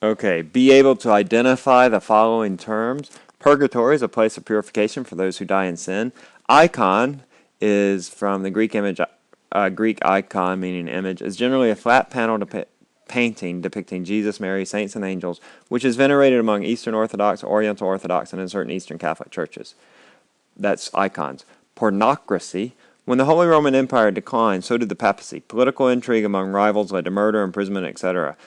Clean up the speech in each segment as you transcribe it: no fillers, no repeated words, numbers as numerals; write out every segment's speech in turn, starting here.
Okay, be able to identify the following terms. Purgatory is a place of purification for those who die in sin. Icon is from the Greek image, Greek icon, meaning image, is generally a flat panel painting depicting Jesus, Mary, saints, and angels, which is venerated among Eastern Orthodox, Oriental Orthodox, and in certain Eastern Catholic churches. That's icons. Pornocracy. When the Holy Roman Empire declined, so did the papacy. Political intrigue among rivals led to murder, imprisonment, etc.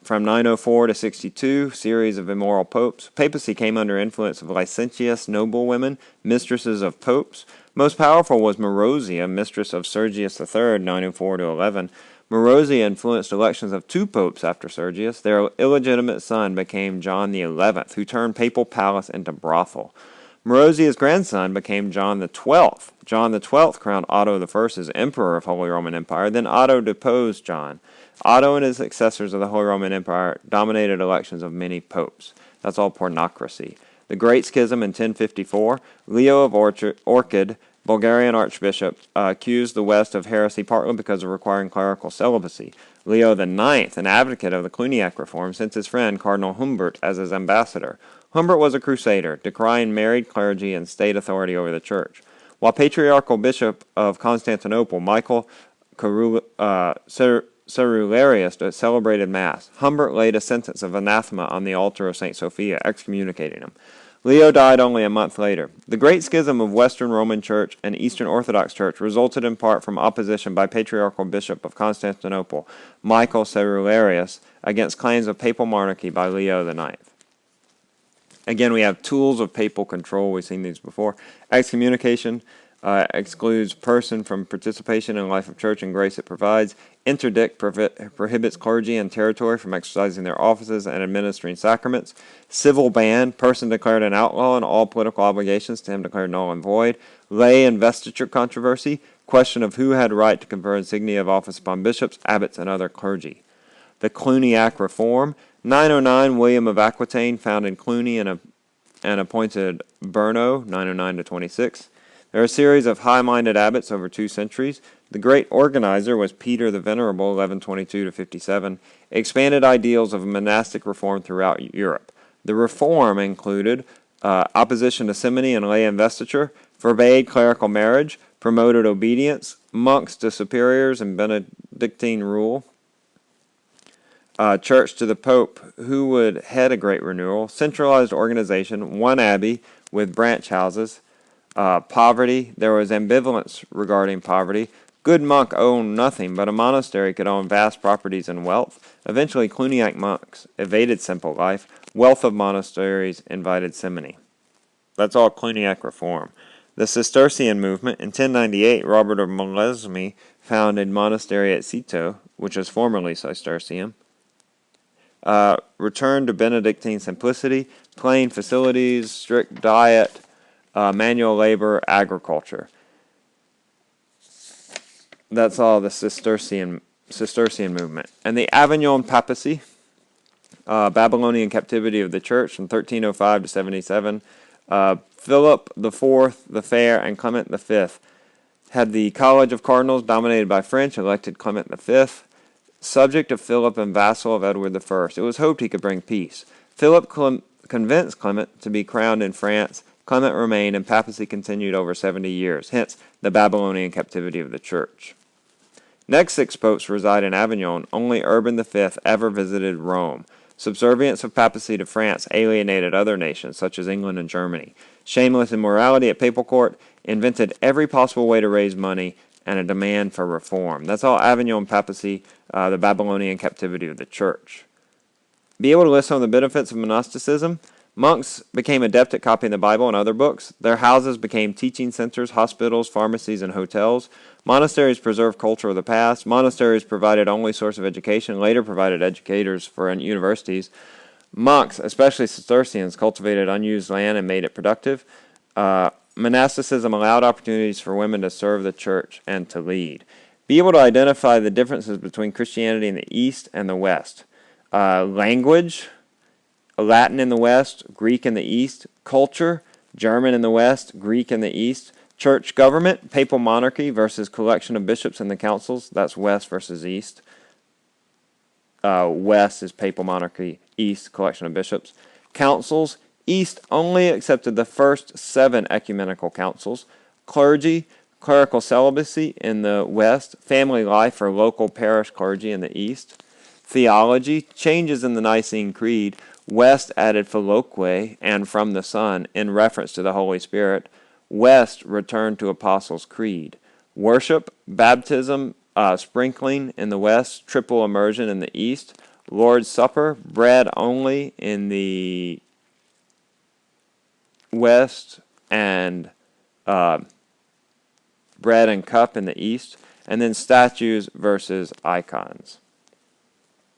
From 904 to 62, series of immoral popes. Papacy came under influence of licentious noblewomen, mistresses of popes. Most powerful was Marozia, mistress of Sergius III, 904 to 11. Marozia influenced elections of two popes after Sergius. Their illegitimate son became John XI, who turned papal palace into brothel. Marozia's grandson became John XII. John XII crowned Otto I as Emperor of Holy Roman Empire. Then Otto deposed John. Otto and his successors of the Holy Roman Empire dominated elections of many popes. That's all pornocracy. The Great Schism in 1054, Leo of Orchid, Bulgarian archbishop, accused the West of heresy partly because of requiring clerical celibacy. Leo IX, an advocate of the Cluniac reform, sent his friend Cardinal Humbert as his ambassador. Humbert was a crusader, decrying married clergy and state authority over the church. While patriarchal bishop of Constantinople, Michael Cerularius celebrated Mass, Humbert laid a sentence of anathema on the altar of St. Sophia, excommunicating him. Leo died only a month later. The Great Schism of Western Roman Church and Eastern Orthodox Church resulted in part from opposition by patriarchal bishop of Constantinople, Michael Cerularius, against claims of papal monarchy by Leo IX. Again, we have tools of papal control. We've seen these before. Excommunication excludes person from participation in the life of church and grace it provides. Interdict prohibits clergy and territory from exercising their offices and administering sacraments. Civil ban, person declared an outlaw and all political obligations to him declared null and void. Lay investiture controversy, question of who had right to confer insignia of office upon bishops, abbots, and other clergy. The Cluniac Reform, 909, William of Aquitaine founded Cluny and appointed Berno, 909 to 26. There are a series of high-minded abbots over 2 centuries. The great organizer was Peter the Venerable, 1122 to 57, expanded ideals of monastic reform throughout Europe. The reform included opposition to simony and lay investiture, forbade clerical marriage, promoted obedience, monks to superiors and Benedictine rule, church to the Pope, who would head a great renewal, centralized organization, 1 abbey with branch houses, poverty. There was ambivalence regarding poverty. Good monk owned nothing, but a monastery could own vast properties and wealth. Eventually, Cluniac monks evaded simple life. Wealth of monasteries invited simony. That's all Cluniac reform. The Cistercian movement. In 1098, Robert of Molesme founded monastery at Cito, which was formerly Cistercian. Return to Benedictine simplicity, plain facilities, strict diet, manual labor, agriculture. That's all the Cistercian movement. And the Avignon papacy, Babylonian captivity of the church from 1305 to 77. Philip IV the Fair and Clement V had the College of Cardinals dominated by French, elected Clement V, subject of Philip and vassal of Edward I. It was hoped he could bring peace. Philip convinced Clement to be crowned in France. Clement remained, and papacy continued over 70 years, hence the Babylonian captivity of the church. Next 6 popes reside in Avignon. Only Urban V ever visited Rome. Subservience of papacy to France alienated other nations, such as England and Germany. Shameless immorality at papal court invented every possible way to raise money and a demand for reform. That's all Avignon papacy, the Babylonian captivity of the church. Be able to list some of the benefits of monasticism. Monks became adept at copying the Bible and other books. Their houses became teaching centers, hospitals, pharmacies, and hotels. Monasteries preserved culture of the past. Monasteries provided only source of education, later provided educators for universities. Monks, especially Cistercians, cultivated unused land and made it productive. Monasticism allowed opportunities for women to serve the church and to lead. Be able to identify the differences between Christianity in the East and the West. Language, Latin in the West, Greek in the East. Culture, German in the West, Greek in the East. Church government, papal monarchy versus collection of bishops in the councils. That's West versus East. West is papal monarchy. East, collection of bishops. Councils, East only accepted the first 7 ecumenical councils. Clergy, clerical celibacy in the West, family life for local parish clergy in the East. Theology, changes in the Nicene Creed. West added Filioque and from the Son in reference to the Holy Spirit. West returned to Apostles' Creed. Worship, baptism, sprinkling in the West, triple immersion in the East. Lord's Supper, bread only in the West, and bread and cup in the East. And then statues versus icons.